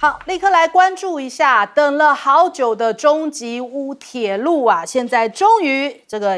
好，立刻来关注一下，等了好久的中吉乌铁路啊，现在终于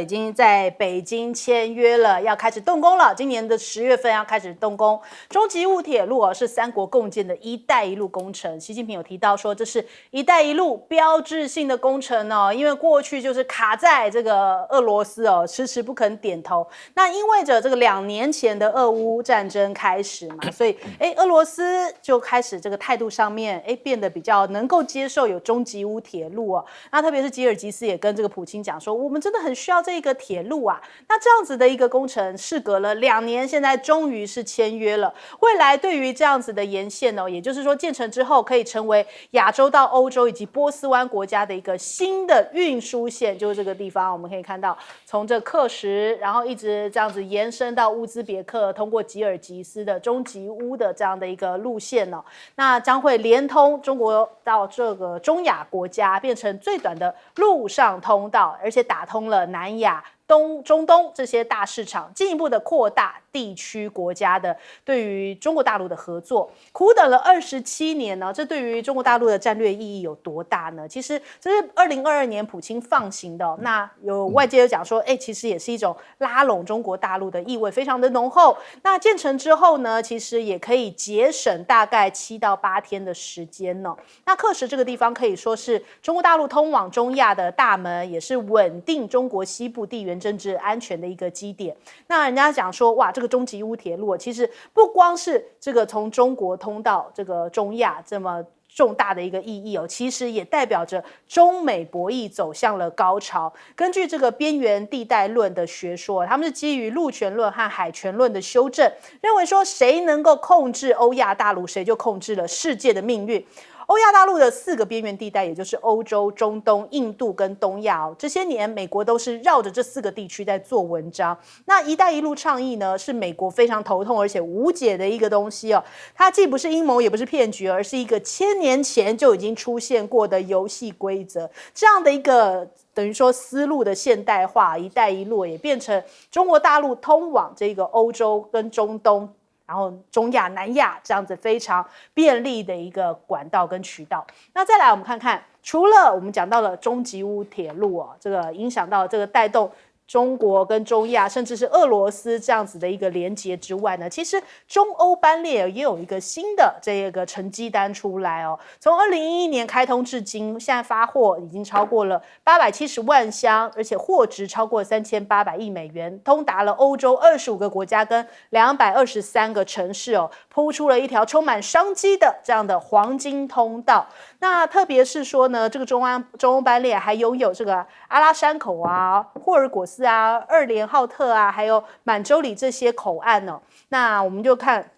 已经在北京签约了，要开始动工了。今年的10月份要开始动工。中吉乌铁路啊，是3国共建的一带一路工程。习近平有提到说，这是一带一路标志性的工程哦，因为过去就是卡在这个俄罗斯哦，迟迟不肯点头。那因为着这个2年前的俄乌战争开始嘛，所以俄罗斯就开始这个态度上面。变得比较能够接受有中吉乌铁路哦，那特别是吉尔吉斯也跟这个普京讲说，我们真的很需要这个铁路啊。那这样子的一个工程，事隔了2年，现在终于是签约了。未来对于这样子的沿线哦，也就是说建成之后可以成为亚洲到欧洲以及波斯湾国家的一个新的运输线，就是这个地方我们可以看到，从这克什，然后一直这样子延伸到乌兹别克，通过吉尔吉斯的中吉乌的这样的一个路线哦，那将会连通中国到这个中亚国家，变成最短的陆上通道，而且打通了南亚、中东这些大市场，进一步的扩大地区国家的对于中国大陆的合作。苦等了27年呢，这对于中国大陆的战略意义有多大呢？其实这是2022年普京放行的哦，那有外界有讲说，其实也是一种拉拢中国大陆的意味非常的浓厚。那建成之后呢，其实也可以节省大概7到8天的时间呢。那克什这个地方可以说是中国大陆通往中亚的大门，也是稳定中国西部地缘政治安全的一个基点。那人家讲说，哇，这个中吉乌铁路其实不光是这个从中国通到这个中亚这么重大的一个意义哦，其实也代表着中美博弈走向了高潮。根据这个边缘地带论的学说，他们是基于陆权论和海权论的修正，认为说谁能够控制欧亚大陆，谁就控制了世界的命运。欧亚大陆的4个边缘地带，也就是欧洲、中东、印度跟东亚哦，这些年美国都是绕着这4个地区在做文章。那一带一路倡议呢，是美国非常头痛而且无解的一个东西哦。它既不是阴谋，也不是骗局，而是一个1000年前就已经出现过的游戏规则。这样的一个等于说思路的现代化，一带一路也变成中国大陆通往这个欧洲跟中东，然后中亚、南亚这样子非常便利的一个管道跟渠道。那再来我们看看，除了我们讲到了中吉乌铁路哦，这个影响到这个带动中国跟中亚，甚至是俄罗斯这样子的一个连结之外呢，其实中欧班列也有一个新的这个成绩单出来哦。从2011年开通至今，现在发货已经超过了870万箱，而且货值超过3800亿美元，通达了欧洲25个国家跟223个城市哦，铺出了一条充满商机的这样的黄金通道。那特别是说呢，这个中欧班列还拥有这个阿拉山口啊、霍尔果斯啊、2连浩特啊，还有满洲里这些口岸哦。那我们就看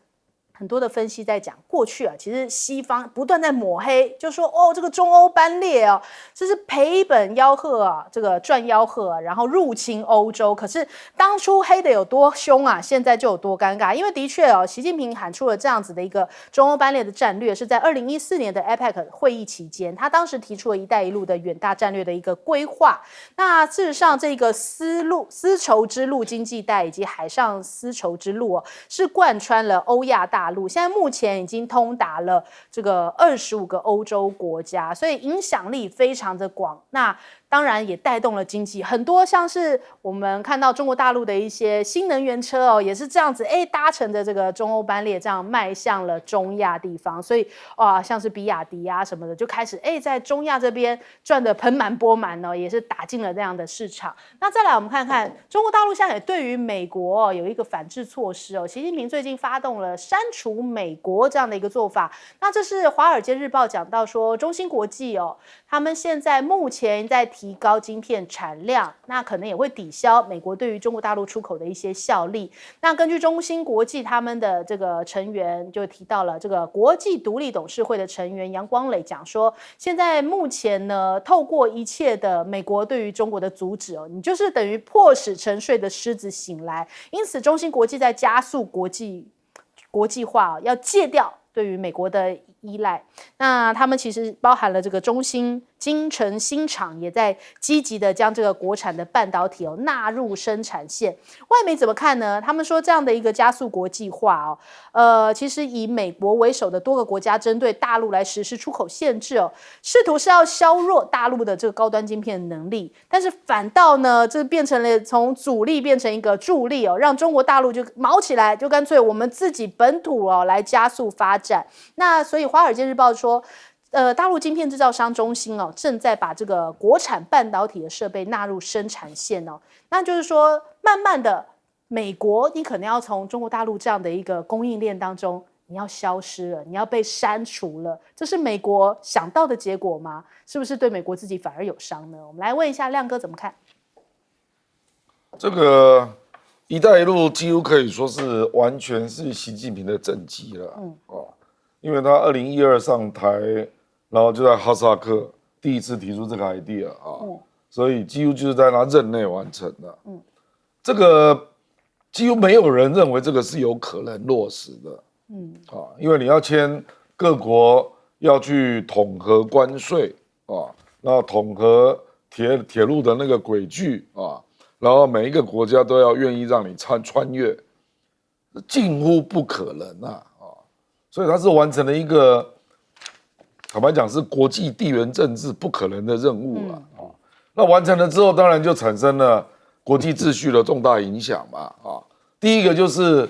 很多的分析在讲，过去啊，其实西方不断在抹黑，就说这个中欧班列哦，这是赔本吆喝啊，这个赚吆喝啊，然后入侵欧洲。可是当初黑的有多凶啊，现在就有多尴尬。因为的确哦，习近平喊出了这样子的一个中欧班列的战略，是在2014年的 APEC 会议期间，他当时提出了一带一路的远大战略的一个规划。那事实上，这个丝绸之路经济带以及海上丝绸之路哦，是贯穿了欧亚大陆，现在目前已经通达了这个25个欧洲国家，所以影响力非常的广。那当然也带动了经济，很多像是我们看到中国大陆的一些新能源车哦，也是这样子，搭乘着这个中欧班列，这样迈向了中亚地方。所以像是比亚迪啊什么的，就开始在中亚这边赚得盆满钵满哦，也是打进了这样的市场。那再来我们看看中国大陆现在也对于美国有一个反制措施哦，习近平最近发动了删除美国这样的一个做法。那这是《华尔街日报》讲到说，中芯国际哦，他们现在目前在提高晶片产量，那可能也会抵消美国对于中国大陆出口的一些效力。那根据中芯国际他们的这个成员就提到了，这个国际独立董事会的成员杨光磊讲说，现在目前呢，透过一切的美国对于中国的阻止哦，你就是等于迫使沉睡的狮子醒来。因此，中芯国际在加速国际化，要戒掉对于美国的依赖。那他们其实包含了这个中芯金城新厂也在积极的将这个国产的半导体纳入生产线。外媒怎么看呢？他们说这样的一个加速国际化其实以美国为首的多个国家针对大陆来实施出口限制试图是要削弱大陆的这个高端晶片的能力，但是反倒呢，这变成了从阻力变成一个助力让中国大陆就毛起来，就干脆我们自己本土来加速发展。那所以《华尔街日报》说，大陆晶片制造商中芯正在把这个国产半导体的设备纳入生产线那就是说，慢慢的，美国你可能要从中国大陆这样的一个供应链当中，你要消失了，你要被删除了，这是美国想到的结果吗？是不是对美国自己反而有伤呢？我们来问一下亮哥怎么看？这个“一带一路”几乎可以说是完全是习近平的政绩了，因为他2012上台，然后就在哈萨克第一次提出这个 idea 所以几乎就是在他任内完成的。这个几乎没有人认为这个是有可能落实的，因为你要签各国要去统合关税那统合铁路的那个轨距然后每一个国家都要愿意让你穿越，近乎不可能所以它是完成了一个，坦白讲是国际地缘政治不可能的任务那完成了之后，当然就产生了国际秩序的重大影响嘛第一个就是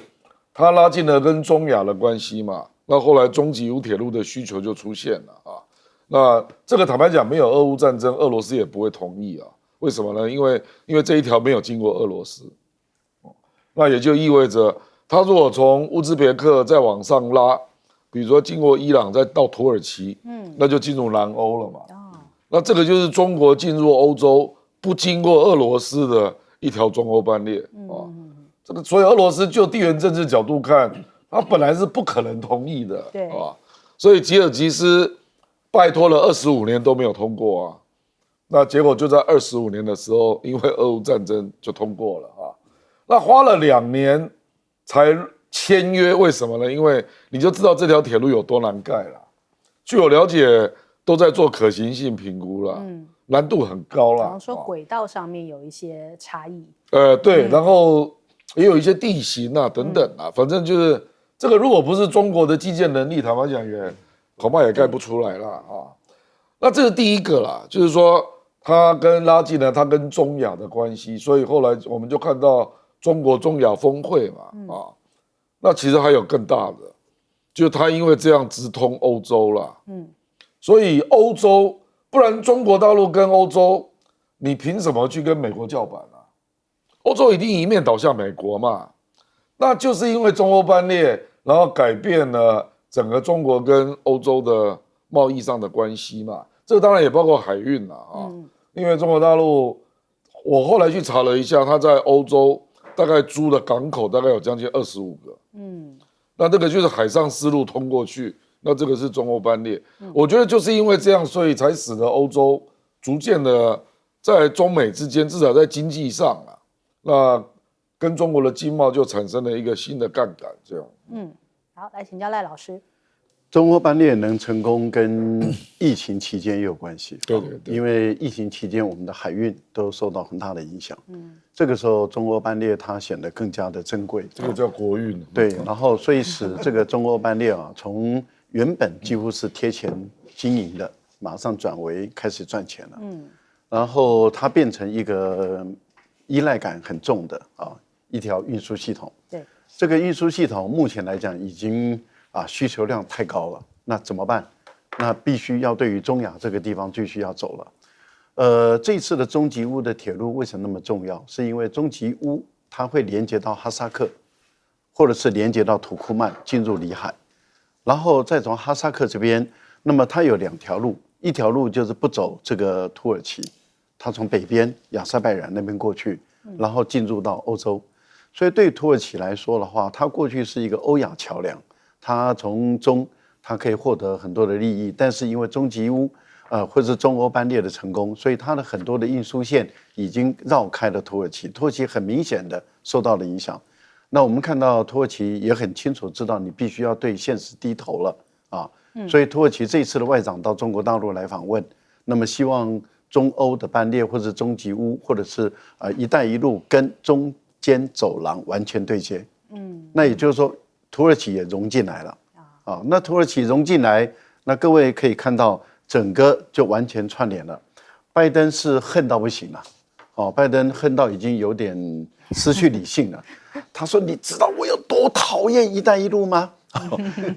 它拉近了跟中亚的关系嘛，那后来中吉乌铁路的需求就出现了那这个坦白讲，没有俄乌战争，俄罗斯也不会同意为什么呢？因为这一条没有经过俄罗斯，那也就意味着，他如果从乌兹别克再往上拉，比如说经过伊朗再到土耳其，那就进入南欧了嘛。那这个就是中国进入欧洲不经过俄罗斯的一条中欧班列这个所以俄罗斯就地缘政治角度看，他本来是不可能同意的，对所以吉尔吉斯拜托了25年都没有通过那结果就在25年的时候，因为俄乌战争就通过了那花了2年才签约，为什么呢？因为你就知道这条铁路有多难盖了。据我了解，都在做可行性评估了，难度很高了。好像说轨道上面有一些差异。对，然后也有一些地形等等反正就是这个，如果不是中国的基建能力，坦白讲恐怕也盖不出来了那这是第一个啦，就是说它拉近了它跟中亚的关系，所以后来我们就看到中国中亚峰会嘛那其实还有更大的，就是它因为这样直通欧洲啦所以欧洲，不然中国大陆跟欧洲，你凭什么去跟美国叫板欧洲一定一面倒向美国嘛，那就是因为中欧班列，然后改变了整个中国跟欧洲的贸易上的关系嘛，这当然也包括海运因为中国大陆，我后来去查了一下，它在欧洲大概租的港口大概有将近25个，那这个就是海上丝路通过去，那这个是中欧班列，我觉得就是因为这样，所以才使得欧洲逐渐的在中美之间，至少在经济上那跟中国的经贸就产生了一个新的杠杆，这样。好，来请教赖老师。中欧班列能成功跟疫情期间也有关系，对，因为疫情期间我们的海运都受到很大的影响，这个时候中欧班列它显得更加的珍贵，这个叫国运。对，然后所以使这个中欧班列从原本几乎是贴钱经营的，马上转为开始赚钱了，然后它变成一个依赖感很重的一条运输系统。对，这个运输系统目前来讲已经需求量太高了，那怎么办？那必须要对于中亚这个地方继续要走了。这次的中吉乌的铁路为什么那么重要？是因为中吉乌它会连接到哈萨克，或者是连接到土库曼进入里海，然后再从哈萨克这边，那么它有2条路，一条路就是不走这个土耳其，它从北边亚塞拜然那边过去，然后进入到欧洲。所以对土耳其来说的话，它过去是一个欧亚桥梁，它从中它可以获得很多的利益，但是因为中吉乌或者是中欧班列的成功，所以它的很多的运输线已经绕开了土耳其，土耳其很明显的受到了影响。那我们看到土耳其也很清楚知道你必须要对现实低头了所以土耳其这一次的外长到中国大陆来访问，那么希望中欧的班列或者中吉乌或者是“一带一路”跟中间走廊完全对接。那也就是说土耳其也融进来了啊。那土耳其融进来，那各位可以看到整个就完全串联了。拜登是恨到不行了，拜登恨到已经有点失去理性了。他说：“你知道我有多讨厌“一带一路”吗？”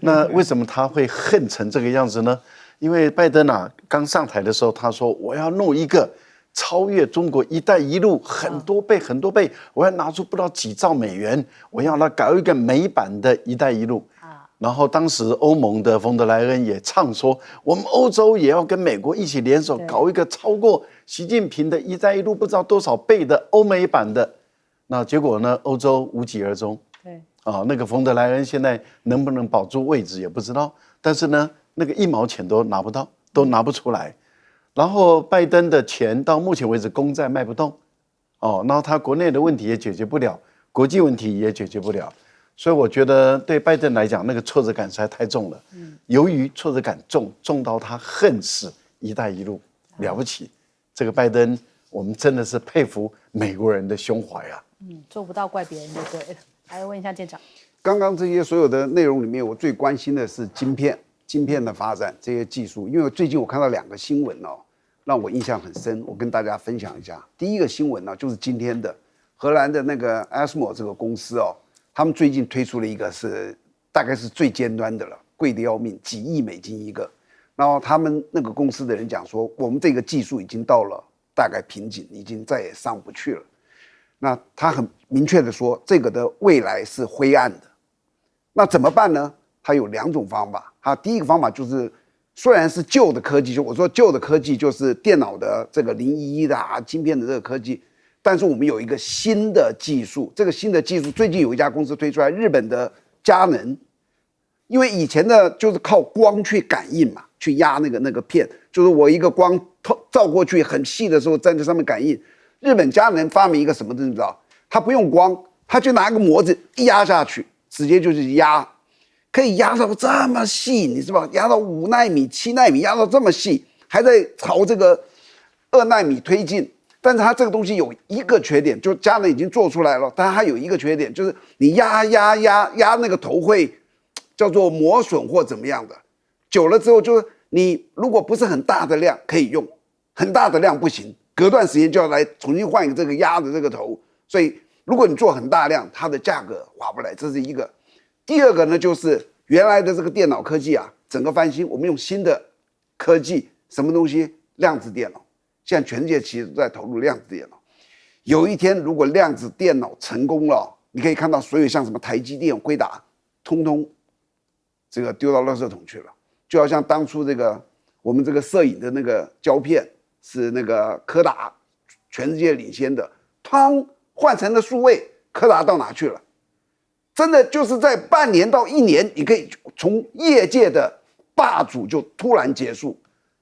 那为什么他会恨成这个样子呢？因为拜登刚上台的时候，他说我要弄一个超越中国“一带一路”很多倍很多倍，我要拿出不知道几兆美元，我要来搞一个美版的“一带一路”。然后当时欧盟的冯德莱恩也唱说，我们欧洲也要跟美国一起联手搞一个超过习近平的“一带一路”不知道多少倍的欧美版的。那结果呢？欧洲无疾而终。对那个冯德莱恩现在能不能保住位置也不知道，但是呢，那个1毛钱都拿不到，都拿不出来。然后拜登的钱到目前为止公债卖不动，然后他国内的问题也解决不了，国际问题也解决不了，所以我觉得对拜登来讲，那个挫折感实在太重了。由于挫折感重到他恨死“一带一路”，了不起，这个拜登我们真的是佩服美国人的胸怀啊。做不到怪别人就对了。来问一下舰长，刚刚这些所有的内容里面，我最关心的是晶片的发展这些技术，因为最近我看到2个新闻让我印象很深，我跟大家分享一下。第一个新闻呢，就是今天的荷兰的那个 ASML 这个公司他们最近推出了一个大概是最尖端的了，贵得要命，几亿美金一个。然后他们那个公司的人讲说，我们这个技术已经到了大概瓶颈，已经再也上不去了。那他很明确的说，这个的未来是灰暗的。那怎么办呢？他有2种方法。他第一个方法就是，虽然是旧的科技，就我说旧的科技就是电脑的这个011的晶片的这个科技，但是我们有一个新的技术。这个新的技术最近有一家公司推出来，日本的佳能。因为以前的就是靠光去感应嘛，去压那个片，就是我一个光照过去很细的时候，在这上面感应。日本佳能发明一个什么东西，你知道？他不用光，他就拿个模子一压下去，直接就是压，可以压到这么细，你知道？压到5奈米、7奈米，压到这么细，还在朝这个2奈米推进。但是它这个东西有一个缺点，就佳能已经做出来了，但是它有一个缺点，就是你压那个头会叫做磨损或怎么样的，久了之后就是你如果不是很大的量可以用，很大的量不行。隔段时间就要来重新换一个这个压的这个头，所以如果你做很大量，它的价格划不来，这是一个。第二个呢，就是原来的这个电脑科技整个翻新，我们用新的科技，什么东西？量子电脑。现在全世界其实都在投入量子电脑。有一天，如果量子电脑成功了，你可以看到所有像什么台积电、辉达，通通这个丢到垃圾桶去了，就好像当初这个我们这个摄影的那个胶片。是那个柯达全世界领先的，换成了数位，柯达到哪去了？真的就是在半年到1年，你可以从业界的霸主就突然结束，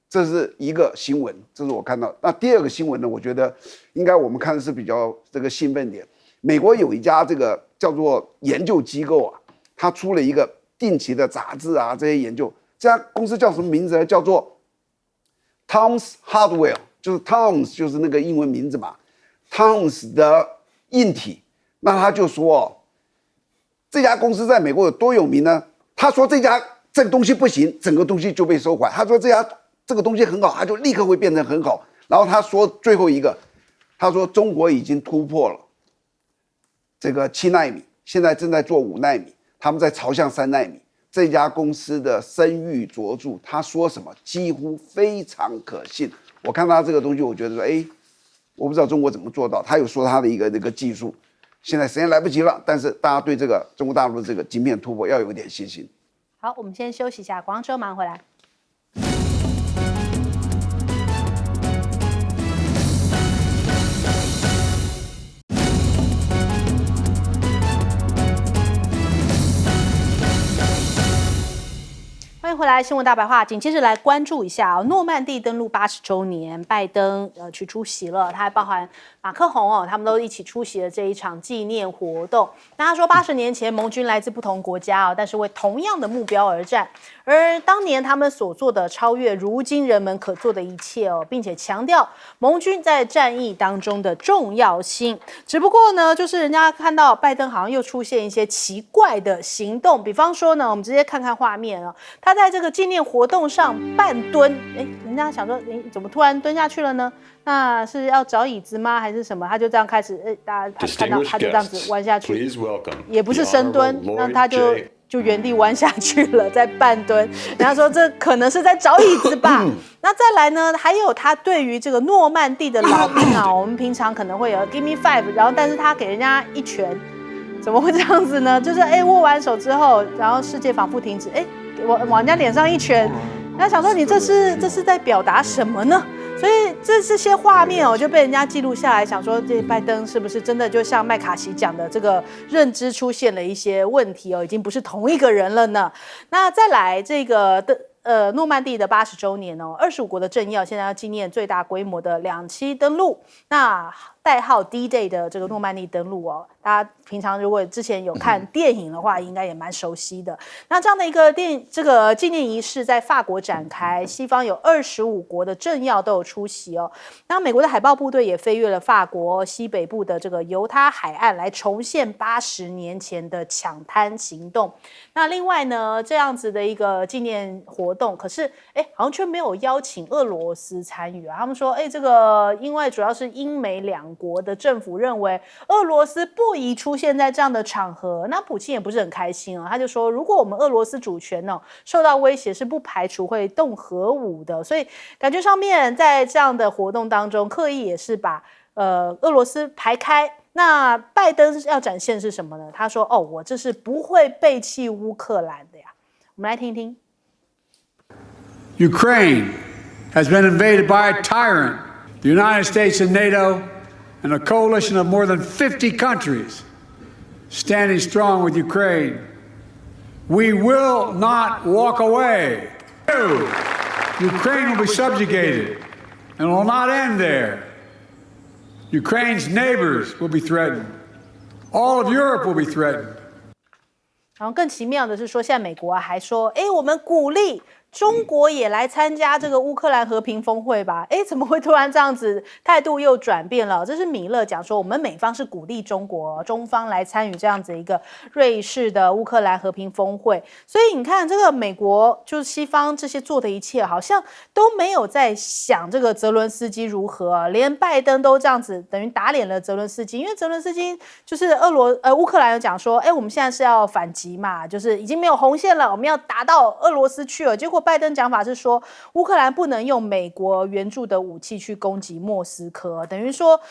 这是一个新闻，这是我看到。那第二个新闻呢，我觉得应该我们看的是比较这个兴奋点。美国有一家这个叫做研究机构它出了一个定期的杂志这些研究，这家公司叫什么名字呢？叫做Tom's Hardware， 就是 Tom's 就是那个英文名字嘛 ，Tom's 的硬体。那他就说这家公司在美国有多有名呢？他说这个东西不行，整个东西就被收回。他说这个东西很好，他就立刻会变成很好。然后他说最后一个，他说中国已经突破了这个7奈米，现在正在做5奈米，他们在朝向3奈米。这家公司的声誉卓著，他说什么几乎非常可信。我看他这个东西，我觉得说，我不知道中国怎么做到。他有说他的一个那个技术，现在时间来不及了，但是大家对这个中国大陆的这个晶片突破要有一点信心。好，我们先休息一下，广州马上回来。欢迎回回来，新闻大白话，紧接着来关注一下诺曼底登陆80周年，拜登去出席了，他还包含马克宏他们都一起出席了这一场纪念活动。那他说，80年前盟军来自不同国家但是为同样的目标而战，而当年他们所做的超越如今人们可做的一切并且强调盟军在战役当中的重要性。只不过呢，就是人家看到拜登好像又出现一些奇怪的行动，比方说呢，我们直接看看画面他在这个纪念活动上半蹲，人家想说，怎么突然蹲下去了呢？那是要找椅子吗？还是什么？他就这样开始，大家看到他就这样子弯下去，也不是深蹲，那他就原地弯下去了，在半蹲。人家说这可能是在找椅子吧。那再来呢，还有他对于这个诺曼底的老兵我们平常可能会有 Give me 5， 然后但是他给人家一拳。怎么会这样子呢？就是握完手之后，然后世界仿佛停止，往人家脸上一拳，人家想说你这是在表达什么呢？所以这些画面就被人家记录下来，想说这拜登是不是真的就像麦卡锡讲的，这个认知出现了一些问题已经不是同一个人了呢？那再来这个诺曼底的80周年25国的政要现在要纪念最大规模的2栖登陆，那代号 D-Day 的这个诺曼底登陆大家平常如果之前有看电影的话，应该也蛮熟悉的。那这样的一个这个纪念仪式在法国展开，西方有25国的政要都有出席那美国的海豹部队也飞越了法国西北部的这个犹他海岸，来重现80年前的抢滩行动。那另外呢，这样子的一个纪念活动，可是好像却没有邀请俄罗斯参与他们说这个因为主要是英美两国的政府认为俄罗斯不宜出现在这样的场合，那普京也不是很开心他就说如果我们俄罗斯主权受到威胁，是不排除会动核武的。所以感觉上面在这样的活动当中，刻意也是把俄罗斯排开。那拜登要展现是什么呢？他说我这是不会背弃乌克兰的呀。我们来听听。Ukraine has been invaded by a tyrant. The United States and NATO and a coalition of more than 50 countries standing strong with Ukraine. We will not walk away. Ukraine will be subjugated and will not end there. Ukraine's neighbors will be threatened. All of Europe will be threatened. 然后更奇妙的是说，现在美国还说，我们鼓励中国也来参加这个乌克兰和平峰会吧？怎么会突然这样子态度又转变了？这是米勒讲说，我们美方是鼓励中方来参与这样子一个瑞士的乌克兰和平峰会。所以你看，这个美国就是西方这些做的一切，好像都没有在想这个泽伦斯基如何连拜登都这样子，等于打脸了泽伦斯基。因为泽伦斯基就是乌克兰有讲说，我们现在是要反击嘛，就是已经没有红线了，我们要打到俄罗斯去了。结果拜登讲法是说，乌克兰不能用美国援助的武器去攻击莫斯科，等于说，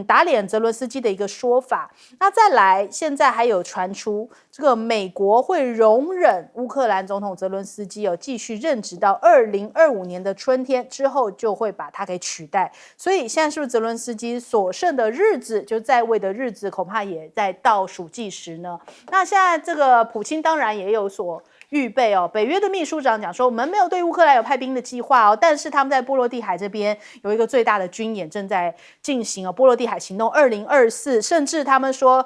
打脸泽伦斯基的一个说法。那再来，现在还有传出这个美国会容忍乌克兰总统泽伦斯基继续任职到2025年的春天之后，就会把他给取代。所以现在是不是泽伦斯基所剩的日子，就在位的日子，恐怕也在倒数计时呢？那现在这个普京当然也有所预备北约的秘书长讲说，我们没有对乌克兰有派兵的计划但是他们在波罗的海这边有一个最大的军演正在进行波罗的海行动2024，甚至他们说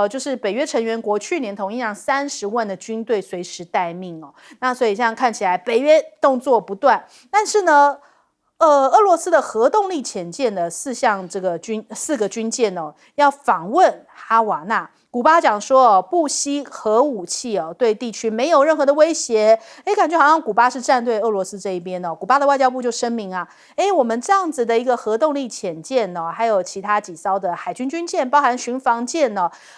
就是北约成员国去年同意让30万的军队随时待命那所以这样看起来北约动作不断，但是呢俄罗斯的核动力潜舰的4个军舰要访问哈瓦那。古巴讲说不惜核武器对地区没有任何的威胁，感觉好像古巴是站队俄罗斯这一边古巴的外交部就声明我们这样子的一个核动力潜舰还有其他几艘的海军军舰，包含巡防舰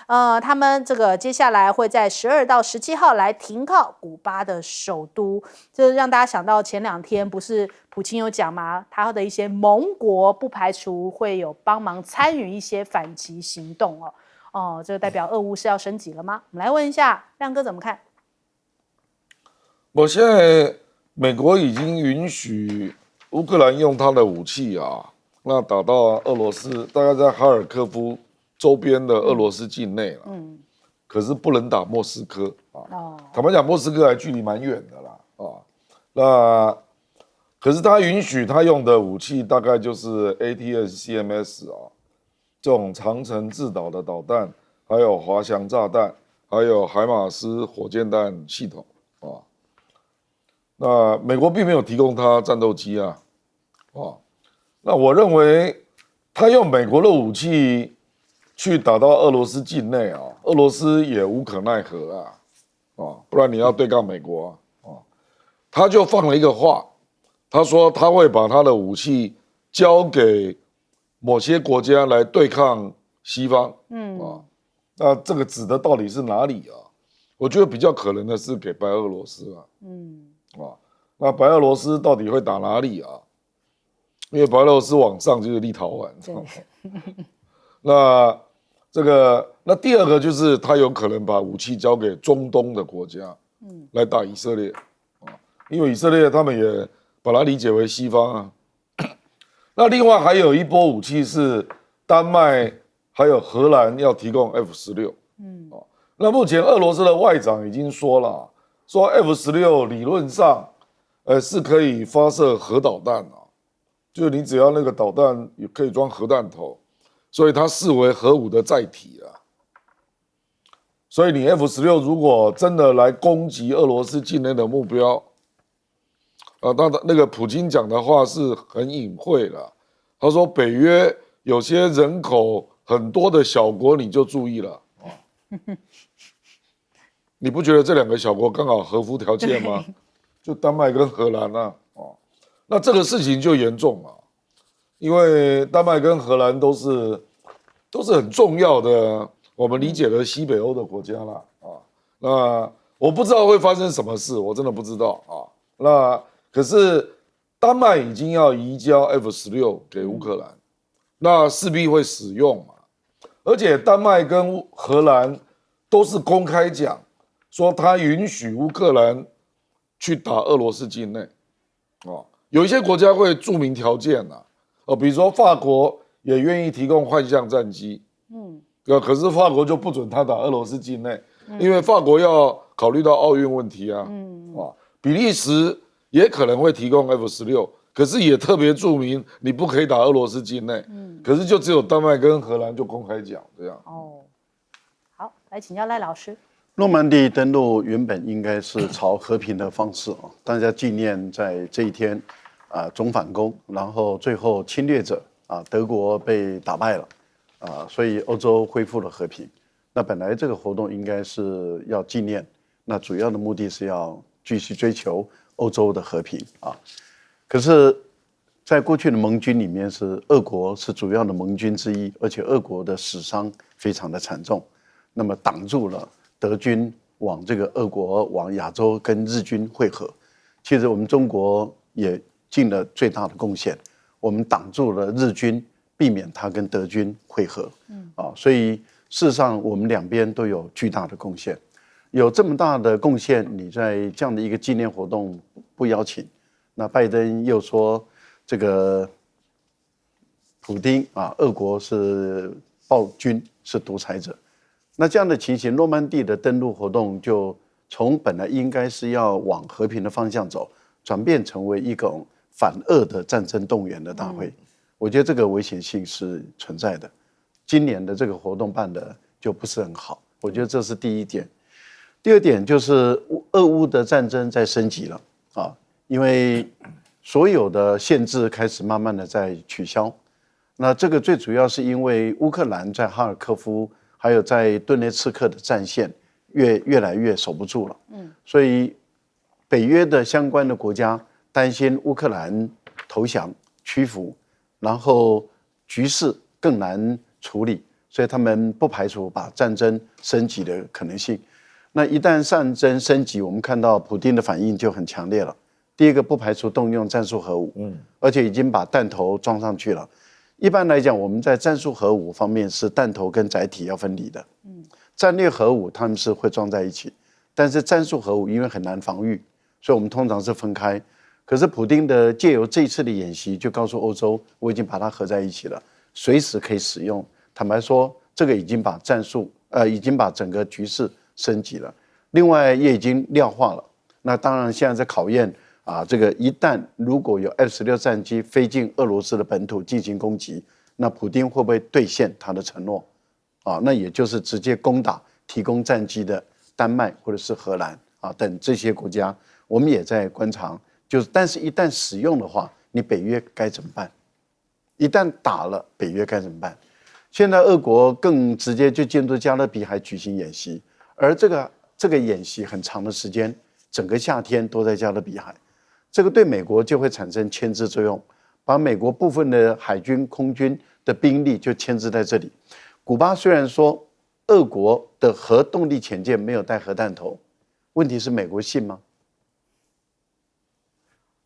他们这个接下来会在12到17号来停靠古巴的首都，这让大家想到前2天不是普京有讲吗？他的一些盟国不排除会有帮忙参与一些反击行动这个代表俄乌是要升级了吗？我们来问一下亮哥怎么看？我现在美国已经允许乌克兰用他的武器那打到俄罗斯，大概在哈尔科夫周边的俄罗斯境内了。可是不能打莫斯科坦白讲，莫斯科还距离蛮远的啦那可是他允许他用的武器大概就是 ATACMS 啊，这种长程制导的导弹，还有滑翔炸弹，还有海马斯火箭弹系统啊。那美国并没有提供他战斗机啊，那我认为他用美国的武器去打到俄罗斯境内啊，俄罗斯也无可奈何啊，不然你要对抗美国啊，他就放了一个话，他说他会把他的武器交给某些国家来对抗西方，那这个指的到底是哪里啊？我觉得比较可能的是给白俄罗斯那白俄罗斯到底会打哪里啊？因为白俄罗斯往上就是立陶宛，那第二个就是他有可能把武器交给中东的国家，来打以色列因为以色列他们也把它理解为西方啊。那另外还有一波武器是丹麦还有荷兰要提供 F-16，那目前俄罗斯的外长已经说了，说 F-16理论上，是可以发射核导弹就是你只要那个导弹也可以装核弹头，所以它视为核武的载体所以你 F-16如果真的来攻击俄罗斯境内的目标，那个普京讲的话是很隐晦的，他说北约有些人口很多的小国你就注意了你不觉得这两个小国刚好合乎条件吗？就丹麦跟荷兰那这个事情就严重了，因为丹麦跟荷兰都是很重要的，我们理解的西北欧的国家啦那我不知道会发生什么事，我真的不知道那可是丹麦已经要移交 F-16给乌克兰，那势必会使用嘛。而且丹麦跟荷兰都是公开讲说，他允许乌克兰去打俄罗斯境内有一些国家会注明条件比如说法国也愿意提供幻象战机，可是法国就不准他打俄罗斯境内，因为法国要考虑到奥运问题比利时也可能会提供 F-16，可是也特别注明你不可以打俄罗斯境内，可是就只有丹麦跟荷兰就公开讲这样。好，来请教赖老师。诺曼底登陆原本应该是朝和平的方式大家纪念在这一天总反攻，然后最后侵略者德国被打败了所以欧洲恢复了和平。那本来这个活动应该是要纪念，那主要的目的是要继续追求欧洲的和平可是，在过去的盟军里面，俄国是主要的盟军之一，而且俄国的死伤非常的惨重，那么挡住了德军往这个俄国往亚洲跟日军会合。其实我们中国也尽了最大的贡献，我们挡住了日军，避免他跟德军会合。所以事实上我们两边都有巨大的贡献。有这么大的贡献，你在这样的一个纪念活动不邀请，那拜登又说这个普丁俄国是暴君，是独裁者。那这样的情形，诺曼底的登陆活动就从本来应该是要往和平的方向走，转变成为一种反俄的战争动员的大会。我觉得这个危险性是存在的。今年的这个活动办的就不是很好，我觉得这是第一点。第二点就是俄乌的战争在升级了因为所有的限制开始慢慢的在取消。那这个最主要是因为乌克兰在哈尔科夫还有在顿涅茨克的战线越来越守不住了，所以北约的相关的国家担心乌克兰投降屈服，然后局势更难处理，所以他们不排除把战争升级的可能性。那一旦战争升级，我们看到普丁的反应就很强烈了。第一个，不排除动用战术核武，而且已经把弹头装上去了。一般来讲，我们在战术核武方面是弹头跟载体要分离的，战略核武他们是会装在一起，但是战术核武因为很难防御，所以我们通常是分开。可是普丁的借由这一次的演习，就告诉欧洲，我已经把它合在一起了，随时可以使用。坦白说，这个已经把已经把整个局势升级了。另外也已经量化了。那当然现在在考验这个一旦如果有 F-16战机飞进俄罗斯的本土进行攻击，那普丁会不会兑现他的承诺？那也就是直接攻打提供战机的丹麦或者是荷兰等这些国家，我们也在观察。但是一旦使用的话，你北约该怎么办？一旦打了，北约该怎么办？现在俄国更直接就进入加勒比海举行演习，而这个演习很长的时间，整个夏天都在加勒比海，这个对美国就会产生牵制作用，把美国部分的海军、空军的兵力就牵制在这里。古巴虽然说俄国的核动力潜舰没有带核弹头，问题是美国信吗？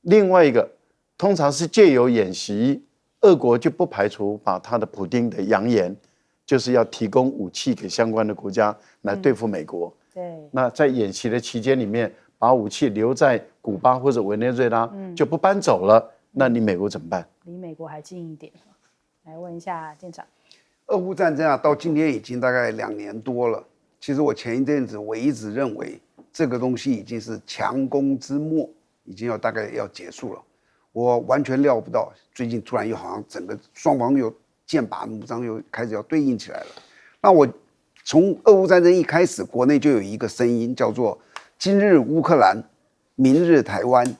另外一个，通常是借由演习，俄国就不排除把他的普丁的扬言，就是要提供武器给相关的国家来对付美国。对，那在演习的期间里面，把武器留在古巴或者委内瑞拉，就不搬走了，那你美国怎么办？离美国还近一点。来问一下舰长，俄乌战争到今天已经大概2年多了。其实我前一阵子我一直认为这个东西已经是强弩之末，已经大概要结束了。我完全料不到，最近突然又好像整个双方又剑拔弩张，又开始要对应起来了。那我从俄乌战争一开始，国内就有一个声音叫做“今日乌克兰，明日台湾”。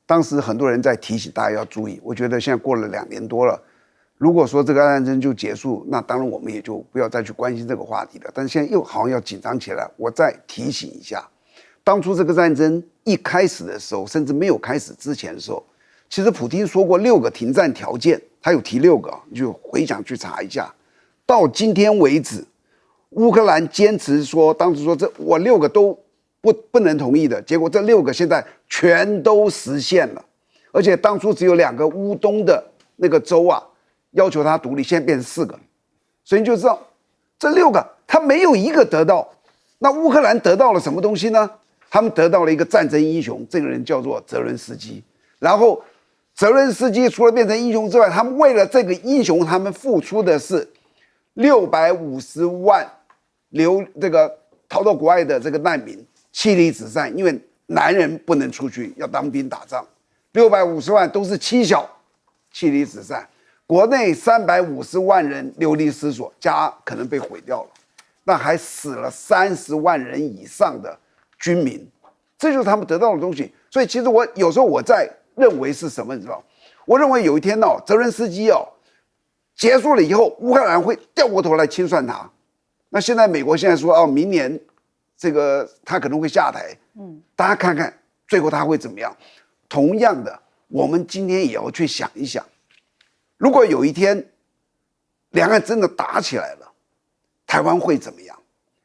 当时很多人在提醒大家要注意。我觉得现在过了2年多了，如果说这个战争就结束，那当然我们也就不要再去关心这个话题了。但是现在又好像要紧张起来，我再提醒一下，当初这个战争一开始的时候，甚至没有开始之前的时候，其实普丁说过6个停战条件，他有提6个，你就回想去查一下。到今天为止，乌克兰坚持说，当时说我6个都不能同意的，结果这6个现在全都实现了，而且当初只有2个乌东的那个州要求他独立，现在变成4个，所以你就知道这6个他没有一个得到。那乌克兰得到了什么东西呢？他们得到了一个战争英雄，这个人叫做泽伦斯基。然后泽伦斯基除了变成英雄之外，他们为了这个英雄，他们付出的是650万这个逃到国外的这个难民妻离子散，因为男人不能出去要当兵打仗，650万都是妻小妻离子散，国内350万人流离失所，家可能被毁掉了，那还死了30万人以上的军民，这就是他们得到的东西。所以其实我有时候我在认为是什么，你知道？我认为有一天泽伦斯基结束了以后，乌克兰会掉过头来清算他。那现在美国现在说明年这个他可能会下台，大家看看最后他会怎么样。同样的，我们今天也要去想一想，如果有一天两岸真的打起来了，台湾会怎么样？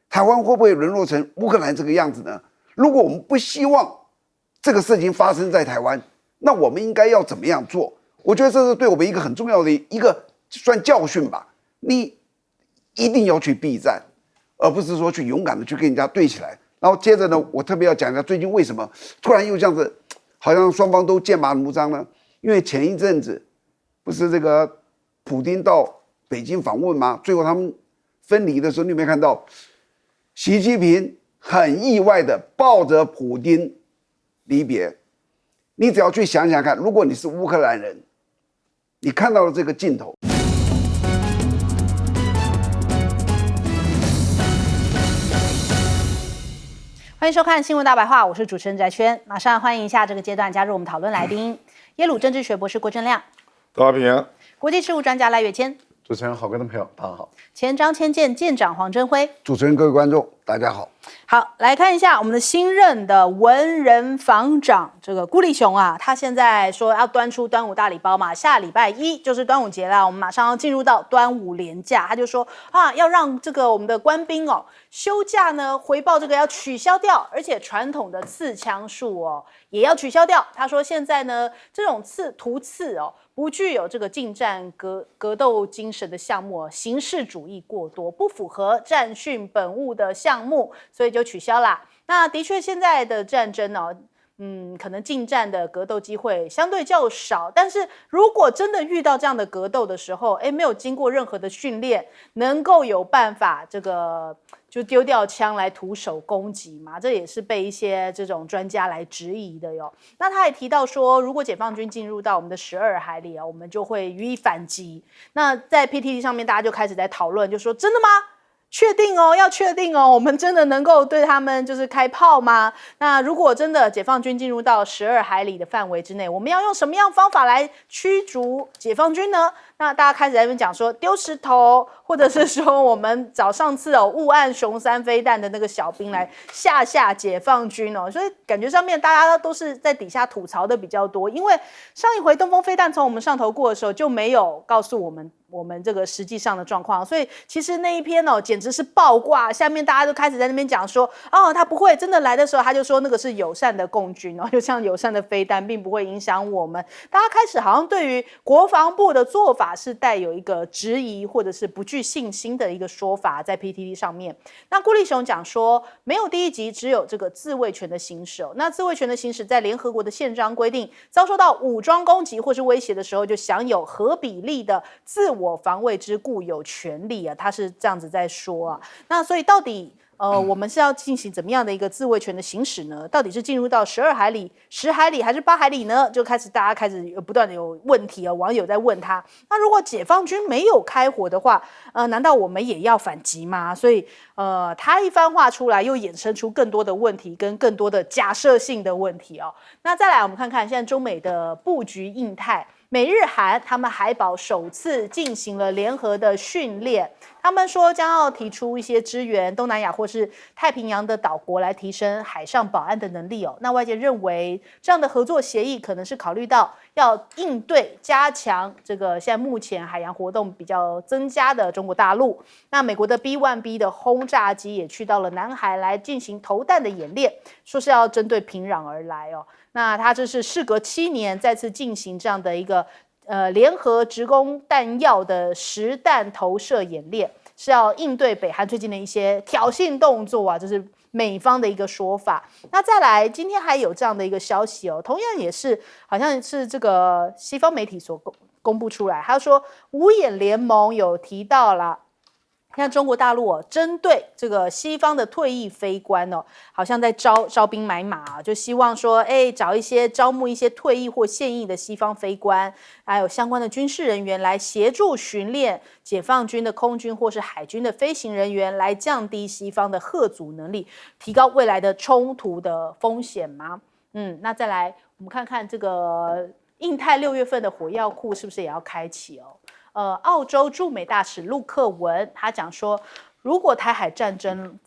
台湾会不会沦落成乌克兰这个样子呢？如果我们不希望这个事情发生在台湾，那我们应该要怎么样做？我觉得这是对我们一个很重要的一个算教训吧。你一定要去避战，而不是说去勇敢的去跟人家对起来。然后接着呢，我特别要讲一下最近为什么突然又这样子，好像双方都剑拔弩张呢？因为前一阵子不是这个普丁到北京访问吗？最后他们分离的时候，你有没有看到习近平很意外的抱着普丁离别？你只要去想想看，如果你是乌克兰人，你看到了这个镜头。欢迎收看《新闻大白话》，我是主持人翟轩。马上欢迎一下这个阶段加入我们讨论来宾，耶鲁政治学博士郭正亮，大家平安。国际事务专家赖岳谦，主持人好，观众朋友大家好。前张千健舰长黄征辉，主持人各位观众大家好。好，来看一下我们的新任的文人防长这个顾立雄他现在说要端出端午大礼包嘛，下礼拜1就是端午节啦，我们马上要进入到端午连假，他就说要让这个我们的官兵休假呢，回报这个要取消掉，而且传统的刺枪术也要取消掉。他说现在呢，这种图刺不具有这个近战格斗精神的项目，形式主义过多，不符合战训本务的项目，所以就取消啦。那的确，现在的战争可能近战的格斗机会相对较少，但是如果真的遇到这样的格斗的时候，没有经过任何的训练，能够有办法这个就丢掉枪来徒手攻击嘛？这也是被一些这种专家来质疑的哟。那他也提到说，如果解放军进入到我们的12海里我们就会予以反击。那在 PTT 上面，大家就开始在讨论，就说真的吗？确定哦，要确定哦，我们真的能够对他们就是开炮吗？那如果真的解放军进入到12海里的范围之内，我们要用什么样方法来驱逐解放军呢？那大家开始在那边讲说丢石头，或者是说我们找上次误按熊3飞弹的那个小兵来吓解放军哦，所以感觉上面大家都是在底下吐槽的比较多，因为上一回东风飞弹从我们上头过的时候就没有告诉我们这个实际上的状况，所以其实那一篇简直是爆挂，下面大家都开始在那边讲说他不会真的来的时候，他就说那个是友善的共军就像友善的飞弹并不会影响我们，大家开始好像对于国防部的做法是带有一个质疑或者是不具信心的一个说法在 PTT 上面。那顾立雄讲说，没有第一级，只有这个自卫权的行使那自卫权的行使在联合国的宪章规定，遭受到武装攻击或是威胁的时候，就享有合比例的自我防卫之固有权利他是这样子在说那所以到底我们是要进行怎么样的一个自卫权的行使呢？到底是进入到12海里、10海里还是8海里呢？就大家开始不断的有问题网友在问他。那如果解放军没有开火的话，难道我们也要反击吗？所以他一番话出来，又衍生出更多的问题跟更多的假设性的问题那再来我们看看现在中美的布局印太。美日韩他们海保首次进行了联合的训练，他们说将要提出一些支援东南亚或是太平洋的岛国来提升海上保安的能力那外界认为这样的合作协议可能是考虑到要应对加强这个现在目前海洋活动比较增加的中国大陆。那美国的 B-1B 的轰炸机也去到了南海来进行投弹的演练，说是要针对平壤而来那它这是事隔7年再次进行这样的一个联合直攻弹药的实弹投射演练，是要应对北韩最近的一些挑衅动作这是美方的一个说法。那再来今天还有这样的一个消息同样也是好像是这个西方媒体所公布出来，他说五眼联盟有提到了像中国大陆针对这个西方的退役飞官好像在招兵买马就希望说招募一些退役或现役的西方飞官，还有相关的军事人员来协助训练解放军的空军或是海军的飞行人员，来降低西方的嚇阻能力，提高未来的冲突的风险吗？那再来我们看看这个印太6月份的火药库是不是也要开启澳洲驻美大使陆克文他讲说，如果台海战争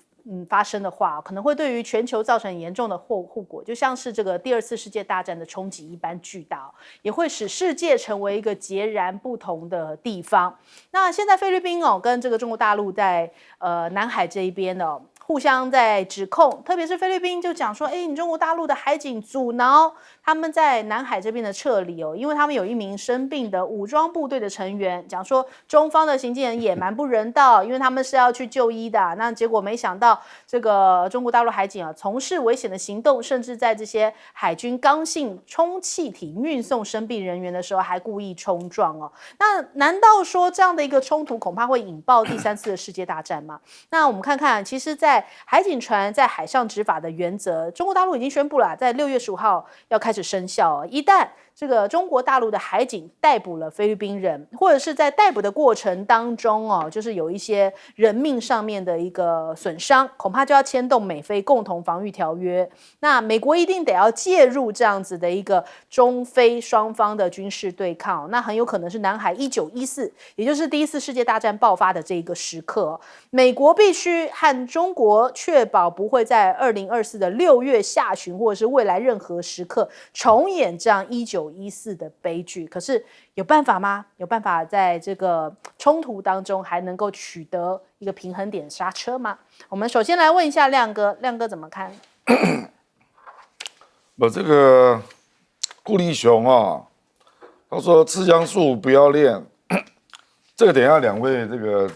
发生的话，可能会对于全球造成严重的后果，就像是这个第2次世界大战的冲击一般巨大，也会使世界成为一个截然不同的地方。那现在菲律宾跟这个中国大陆在南海这一边互相在指控，特别是菲律宾就讲说，你中国大陆的海警阻挠他们在南海这边的撤离因为他们有一名生病的武装部队的成员，讲说中方的行径很野蛮不人道，因为他们是要去就医的，那结果没想到这个中国大陆海警从事危险的行动，甚至在这些海军刚性充气体运送生病人员的时候还故意冲撞那难道说这样的一个冲突恐怕会引爆第3次的世界大战吗？那我们看看，其实在海警船在海上执法的原则，中国大陆已经宣布了，在6月15号要开始生效一旦这个中国大陆的海警逮捕了菲律宾人，或者是在逮捕的过程当中就是有一些人命上面的一个损伤，恐怕就要牵动美菲共同防御条约。那美国一定得要介入这样子的一个中菲双方的军事对抗那很有可能是南海1914，也就是第1次世界大战爆发的这个时刻美国必须和中国确保不会在2024的6月下旬或者是未来任何时刻重演这样1914的悲剧。可是有办法吗？有办法在这个冲突当中还能够取得一个平衡点刹车吗？我们首先来问一下亮哥，亮哥怎么看？这个顾立雄他说刺枪术不要练，这个等一下2位这个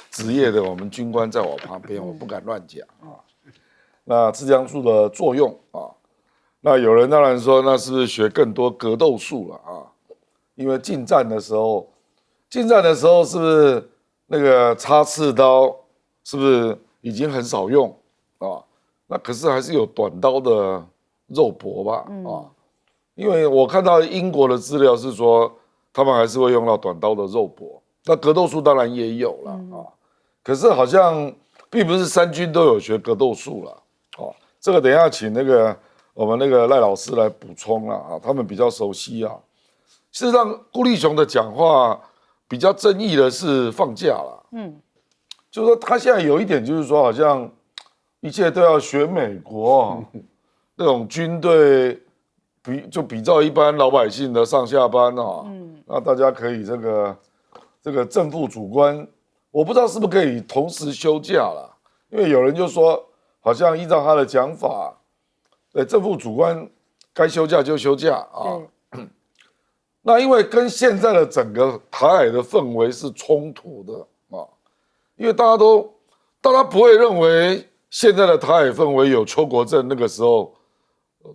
职业的我们军官在我旁边，我不敢乱讲那刺枪术的作用那有人当然说，那是不是学更多格斗术了啊？因为近战的时候是不是那个插刺刀是不是已经很少用啊？那可是还是有短刀的肉搏吧啊？因为我看到英国的资料是说，他们还是会用到短刀的肉搏。那格斗术当然也有了啊，可是好像并不是三军都有学格斗术了哦。这个等一下请我们那个赖老师来补充了啊，他们比较熟悉啊。事实上，顾立雄的讲话比较争议的是放假了，就是说他现在有一点就是说，好像一切都要学美国那种军队比照一般老百姓的上下班啊，那大家可以这个正副主官，我不知道是不是可以同时休假了，因为有人就说，好像依照他的讲法，正副主官该休假就休假啊。那因为跟现在的整个台海的氛围是冲突的啊，因为大家不会认为现在的台海氛围有邱国正那个时候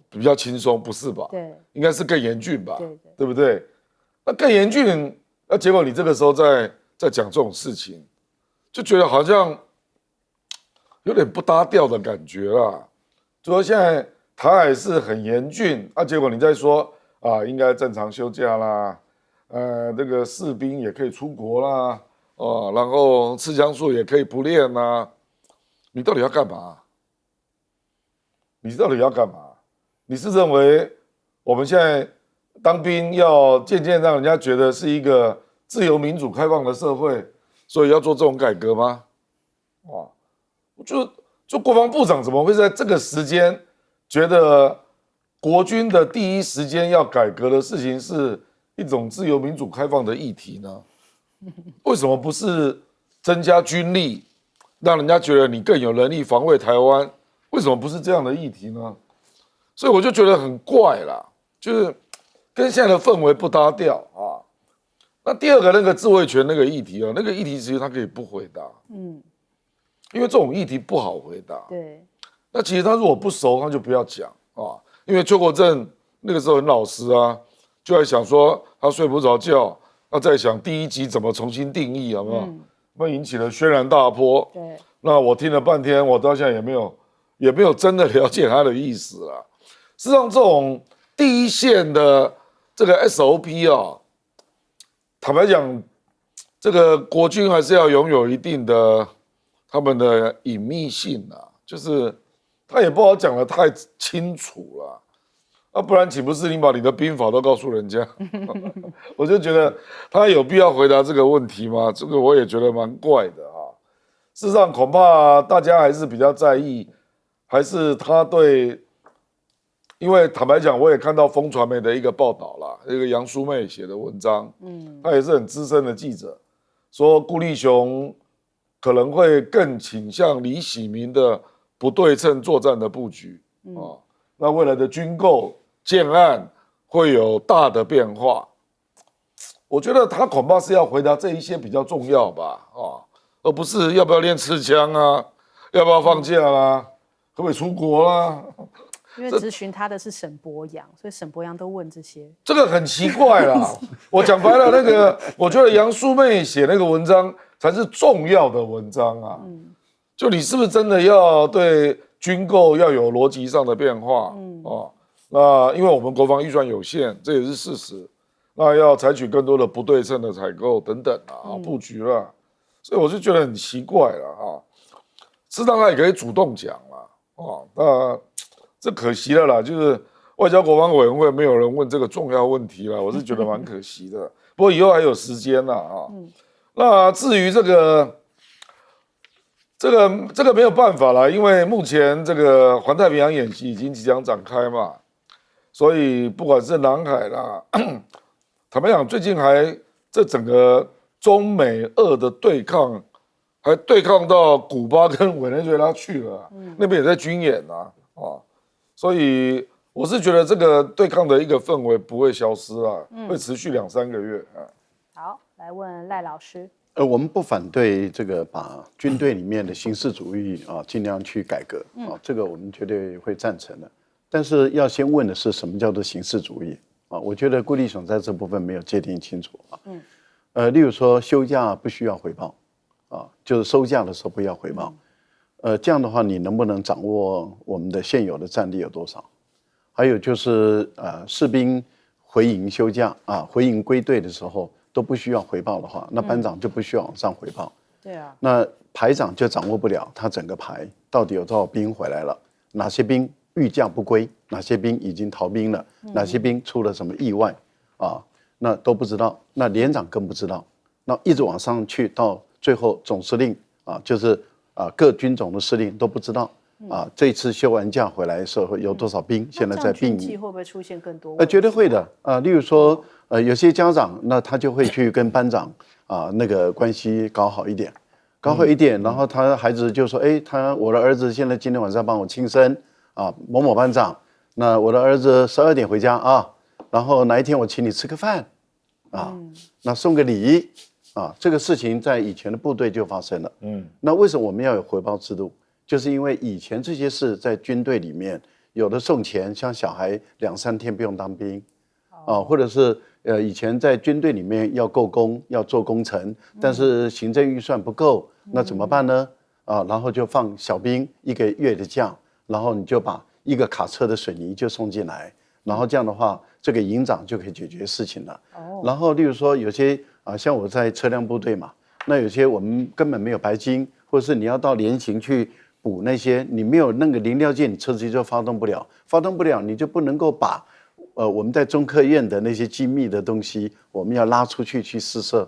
比较轻松，不是吧？对，应该是更严峻吧？对，对不对？那更严峻。那结果你这个时候在讲这种事情，就觉得好像有点不搭调的感觉啦。就说现在台海是很严峻，结果你在说啊，应该正常休假啦，这个士兵也可以出国啦，然后刺枪术也可以不练啦，你到底要干嘛？你是认为我们现在当兵要渐渐让人家觉得是一个自由民主开放的社会，所以要做这种改革吗？哇，就国防部长怎么会在这个时间觉得国军的第一时间要改革的事情是一种自由民主开放的议题呢？为什么不是增加军力，让人家觉得你更有能力防卫台湾？为什么不是这样的议题呢？所以我就觉得很怪啦，就是跟现在的氛围不搭调啊。那第二个那个自卫权那个议题啊，那个议题其实他可以不回答，因为这种议题不好回答。对，那其实他如果不熟，他就不要讲啊，因为邱国正那个时候很老实啊，就在想说他睡不着觉，他在想第一集怎么重新定义，有没有？那引起了轩然大波。对，那我听了半天，我到现在也没有真的了解他的意思啦。事实上，这种第一线的这个 SOP 啊，坦白讲，这个国军还是要拥有一定的他们的隐秘性啊，就是他也不好讲得太清楚了，不然岂不是你把你的兵法都告诉人家？我就觉得他有必要回答这个问题吗？这个我也觉得蛮怪的啊。事实上，恐怕大家还是比较在意，还是他对。因为坦白讲，我也看到风传媒的一个报道啦，一个杨淑妹写的文章，她也是很资深的记者，说顾立雄可能会更倾向李喜明的不对称作战的布局那未来的军购建案会有大的变化。我觉得他恐怕是要回答这一些比较重要吧，而不是要不要练刺枪啊，要不要放假啦，可不可以出国啦。因为咨询他的是沈伯洋，所以沈伯洋都问这些，这个很奇怪啦。我讲白了，我觉得杨淑妹写那个文章才是重要的文章啊。就你是不是真的要对军购要有逻辑上的变化那因为我们国防预算有限，这也是事实。那要采取更多的不对称的采购等等布局了。所以我就觉得很奇怪了适当他也可以主动讲了那。这可惜了啦，就是外交国防委员会没有人问这个重要问题啦，我是觉得蛮可惜的。不过以后还有时间啦那至于这个没有办法啦，因为目前这个环太平洋演习已经即将展开嘛，所以不管是南海啦，坦白讲，最近这整个中美俄的对抗，还对抗到古巴跟委内瑞拉去了，那边也在军演所以我是觉得这个对抗的一个氛围不会消失会持续2-3个月好，来问赖老师。我们不反对这个把军队里面的形式主义尽量去改革这个我们绝对会赞成的。但是要先问的是什么叫做形式主义啊？我觉得顾立雄在这部分没有界定清楚啊。例如说休假不需要回报啊，就是收假的时候不要回报。这样的话，你能不能掌握我们的现有的战力有多少？还有就是士兵回营休假啊，回营归队的时候都不需要回报的话，那班长就不需要往上回报。对啊，那排长就掌握不了他整个排到底有多少兵回来了，哪些兵御驾不归，哪些兵已经逃兵了，哪些兵出了什么意外啊，那都不知道。那连长更不知道。那一直往上去到最后总司令啊，就是各军种的司令都不知道啊。这一次休完假回来的时候有多少兵现在在兵役？会不会出现更多？绝对会的啊。例如说有些家长那他就会去跟班长那个关系搞好一点。搞好一点，然后他孩子就说：“哎，我的儿子现在今天晚上帮我庆生啊，某某班长。那我的儿子12点回家啊，然后哪一天我请你吃个饭啊，那送个礼啊。这个事情在以前的部队就发生了。那为什么我们要有回报制度？就是因为以前这些事在军队里面有的送钱，像小孩2、3天不用当兵啊，或者是。”以前在军队里面要够工，要做工程，但是行政预算不够，那怎么办呢？然后就放小兵1个月的假，然后你就把1个卡车的水泥就送进来，然后这样的话，这个营长就可以解决事情了。然后例如说有些像我在车辆部队嘛，那有些我们根本没有白金，或者是你要到联勤去补那些，你没有那个零料件，你车子就发动不了，你就不能够把。我们在中科院的那些机密的东西，我们要拉出去试射，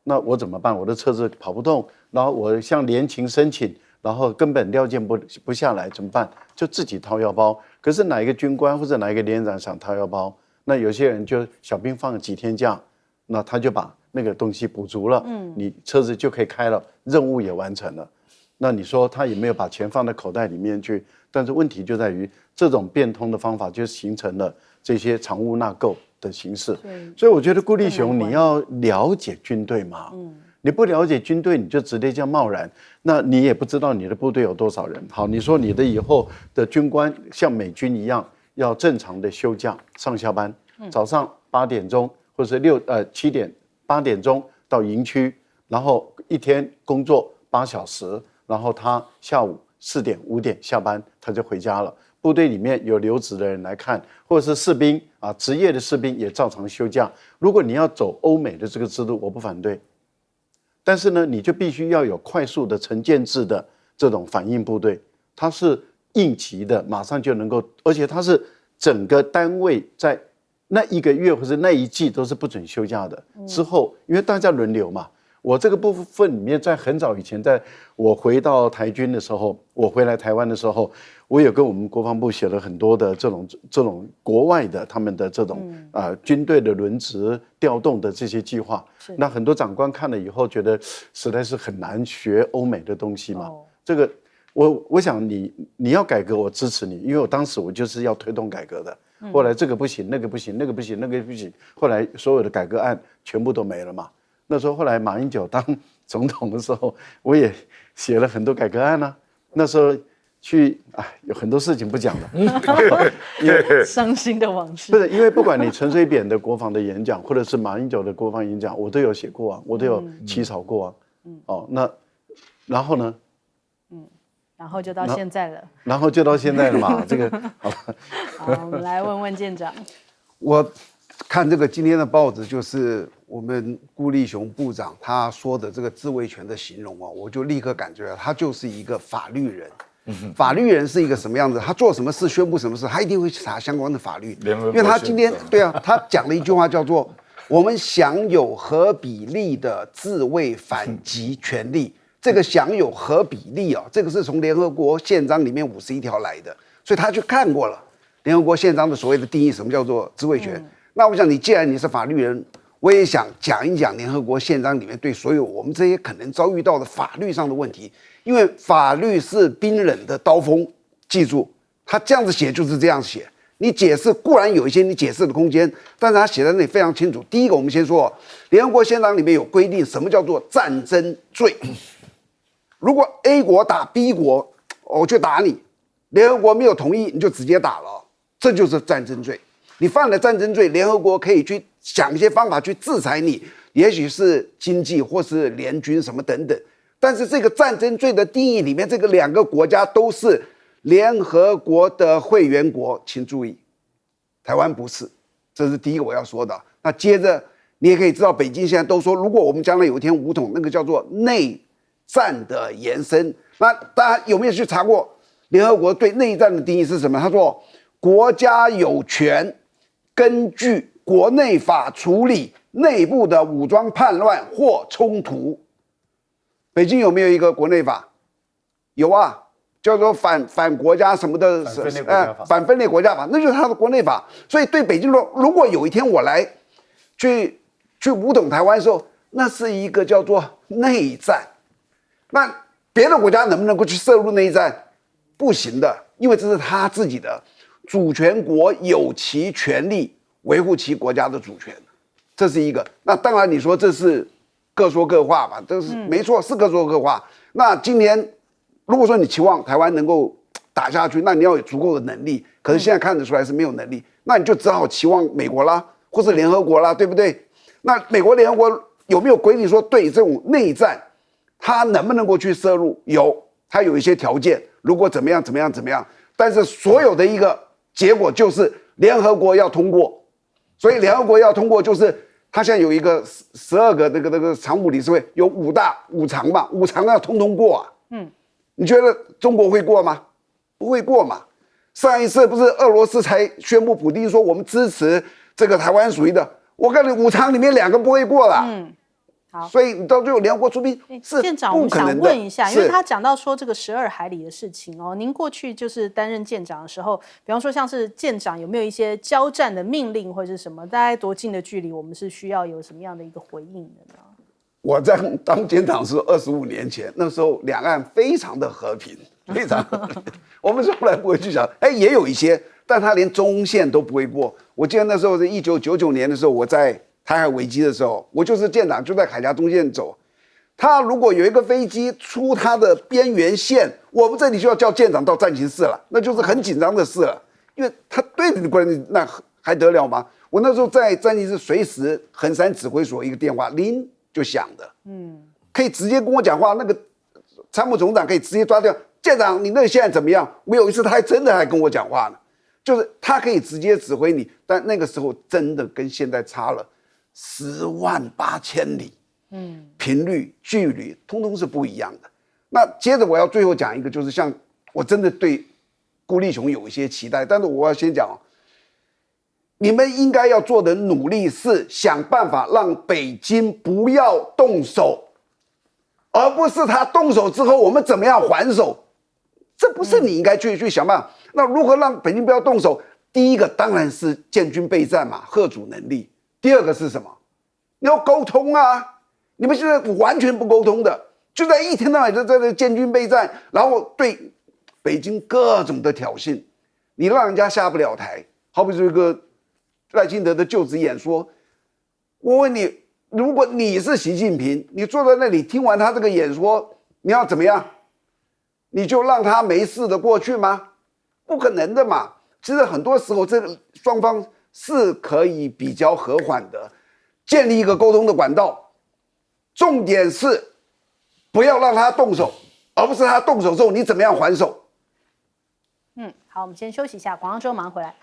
那我怎么办？我的车子跑不动，然后我向联勤申请，然后根本料件不下来，怎么办？就自己掏腰包。可是哪一个军官或者哪一个连长想掏腰包？那有些人就小兵放几天假，那他就把那个东西补足了，你车子就可以开了，任务也完成了。那你说他也没有把钱放在口袋里面去，但是问题就在于这种变通的方法就形成了这些藏污纳垢的形式。所以我觉得顾立雄你要了解军队嘛，你不了解军队你就直接这样贸然，那你也不知道你的部队有多少人。好，你说你的以后的军官像美军一样要正常的休假上下班，早上8点钟或者8点钟到营区，然后一天工作8小时。然后他下午4点5点下班，他就回家了。部队里面有留职的人来看，或者是士兵职业的士兵也照常休假。如果你要走欧美的这个制度，我不反对，但是呢，你就必须要有快速的成建制的这种反应部队，它是应急的，马上就能够，而且它是整个单位在那1个月或者那一季都是不准休假的。之后，因为大家轮流嘛。我这个部分里面，在很早以前，在我回到台军的时候，我回来台湾的时候，我有跟我们国防部写了很多的这种国外的他们的这种军队的轮值调动的这些计划。那很多长官看了以后，觉得实在是很难学欧美的东西嘛。这个我想你要改革，我支持你，因为我当时我就是要推动改革的。后来这个不行，那个不行，那个不行，那个不行，后来所有的改革案全部都没了嘛。那时候后来马英九当总统的时候，我也写了很多改革案啊。那时候有很多事情不讲了，伤心的往事。不是因为不管你陈水扁的国防的演讲，或者是马英九的国防演讲，我都有写过啊，我都有起草过啊。那然后呢？然后就到现在了。然后就到现在了嘛，这个好吧。好，我们来问问舰长。我看这个今天的报纸，就是我们顾立雄部长他说的这个自卫权的形容我就立刻感觉他就是一个法律人。法律人是一个什么样子？他做什么事、宣布什么事，他一定会查相关的法律。因为他今天他讲了一句话叫做“我们享有合比例的自卫反击权利”。这个享有合比例这个是从联合国宪章里面51条来的，所以他去看过了联合国宪章的所谓的定义，什么叫做自卫权。那我想你既然你是法律人，我也想讲一讲联合国宪章里面对所有我们这些可能遭遇到的法律上的问题，因为法律是冰冷的刀锋，记住，他这样子写就是这样写。你解释固然有一些你解释的空间，但是他写在那里非常清楚。第一个，我们先说联合国宪章里面有规定什么叫做战争罪。如果 A 国打 B 国，我就打你，联合国没有同意，你就直接打了。这就是战争罪。你犯了战争罪，联合国可以去想一些方法去制裁你，也许是经济或是联军什么等等。但是这个战争罪的定义里面，这个2个国家都是联合国的会员国，请注意，台湾不是，这是第一个我要说的。那接着你也可以知道，北京现在都说，如果我们将来有一天武统，那个叫做内战的延伸。那大家有没有去查过联合国对内战的定义是什么？他说，国家有权根据国内法处理内部的武装叛乱或冲突。北京有没有一个国内法？有啊，叫做反国家什么的，反分裂国家法，那就是他的国内法。所以对北京说，如果有一天我来去武统台湾的时候，那是一个叫做内战。那别的国家能不能够去涉入内战？不行的，因为这是他自己的主权国有其权利维护其国家的主权，这是一个。那当然你说这是各说各话吧，这是没错，是各说各话。那今年如果说你期望台湾能够打下去，那你要有足够的能力，可是现在看得出来是没有能力，那你就只好期望美国啦，或是联合国啦，对不对？那美国联合国有没有规定说对这种内战，它能不能够去涉入？有，它有一些条件，如果怎么样怎么样怎么样，但是所有的一个结果就是联合国要通过，所以联合国要通过就是他现在有一个12个那个常务理事会，有5大5常嘛，5常要通过啊。你觉得中国会过吗？不会过嘛。上一次不是俄罗斯才宣布普丁说我们支持这个台湾属于的，我告诉你5常里面2个不会过了。好，所以你到最后联合国出兵是舰长，我们想不可能的。问一下，因为他讲到说这个12海里的事情哦，您过去就是担任舰长的时候，比方说像是舰长有没有一些交战的命令或者是什么，大概多近的距离，我们是需要有什么样的一个回应的呢？我在当舰长是25年前，那时候两岸非常的和平，非常和平。我们从来不会去想，也有一些，但他连中线都不会过。我记得那时候是1999年的时候，我在台海危机的时候，我就是舰长，就在海峡中线走。他如果有一个飞机出他的边缘线，我们这里就要叫舰长到战情室了，那就是很紧张的事了，因为他对你的关系，那还得了吗？我那时候在战情室，随时衡山指挥所一个电话铃就响的，可以直接跟我讲话，那个参谋总长可以直接抓掉舰长，你那个现在怎么样？我有一次他还真的还跟我讲话呢，就是他可以直接指挥你，但那个时候真的跟现在差了108000里，频率、距离，通通是不一样的。那接着我要最后讲一个，就是像我真的对辜立雄有一些期待，但是我要先讲，你们应该要做的努力是想办法让北京不要动手，而不是他动手之后我们怎么样还手，这不是你应该去想办法。那如何让北京不要动手？第一个当然是建军备战嘛，嚇阻能力。第二个是什么？你要沟通啊！你们现在完全不沟通的，就在一天到晚在这建军备战，然后对北京各种的挑衅，你让人家下不了台。好比这个赖清德的就职演说，我问你，如果你是习近平，你坐在那里听完他这个演说，你要怎么样？你就让他没事的过去吗？不可能的嘛！其实很多时候，这个双方是可以比较和缓的，建立一个沟通的管道。重点是不要让他动手，而不是他动手之后你怎么样还手。好，我们先休息一下，广告之后马上回来。